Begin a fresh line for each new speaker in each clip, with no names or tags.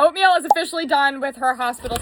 Oatmeal is officially done with her hospital.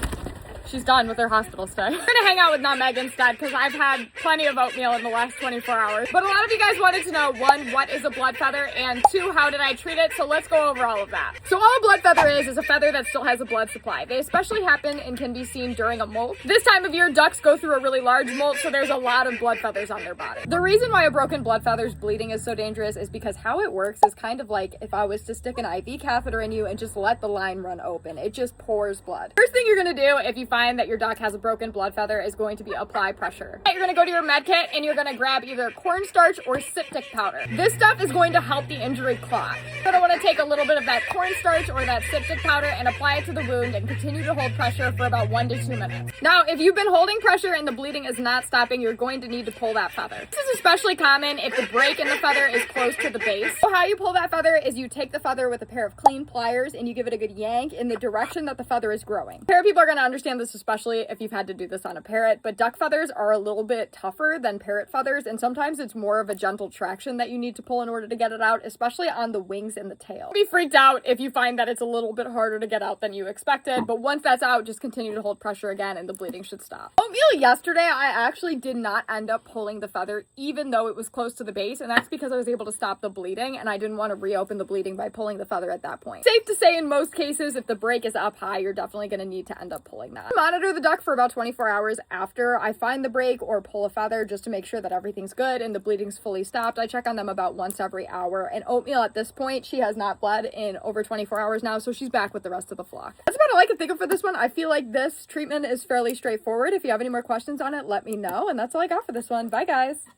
She's done with her hospital stay. We're gonna hang out with Nutmeg instead because I've had plenty of oatmeal in the last 24 hours. But a lot of you guys wanted to know, one, what is a blood feather? And two, how did I treat it? So let's go over all of that. So all a blood feather is a feather that still has a blood supply. They especially happen and can be seen during a molt. This time of year, ducks go through a really large molt, so there's a lot of blood feathers on their body. The reason why a broken blood feather's bleeding is so dangerous is because how it works is kind of like if I was to stick an IV catheter in you and just let the line run open. It just pours blood. First thing you're gonna do if you find that your duck has a broken blood feather is going to be apply pressure. You're gonna go to your med kit and you're gonna grab either cornstarch or septic powder. This stuff is going to help the injury clot. You're gonna wanna take a little bit of that cornstarch or that septic powder and apply it to the wound and continue to hold pressure for about 1 to 2 minutes. Now, if you've been holding pressure and the bleeding is not stopping, you're going to need to pull that feather. This is especially common if the break in the feather is close to the base. So how you pull that feather is you take the feather with a pair of clean pliers and you give it a good yank in the direction that the feather is growing. Parrot people are gonna understand this, especially if you've had to do this on a parrot, but duck feathers are a little bit tougher than parrot feathers, and sometimes it's more of a gentle traction that you need to pull in order to get it out, especially on the wings and the tail. Don't be freaked out if you find that it's a little bit harder to get out than you expected, but once that's out, just continue to hold pressure again and the bleeding should stop. Oatmeal yesterday, I actually did not end up pulling the feather even though it was close to the base, and that's because I was able to stop the bleeding and I didn't want to reopen the bleeding by pulling the feather at that point. Safe to say in most cases, if the break is up high, you're definitely going to need to end up pulling that. Monitor the duck for about 24 hours after I find the break or pull a feather just to make sure that everything's good and the bleeding's fully stopped. I check on them about once every hour, and Oatmeal at this point, she has not bled in over 24 hours now, so she's back with the rest of the flock. That's about all I can think of for this one. I feel like this treatment is fairly straightforward. If you have any more questions on it, let me know, and that's all I got for this one. Bye, guys.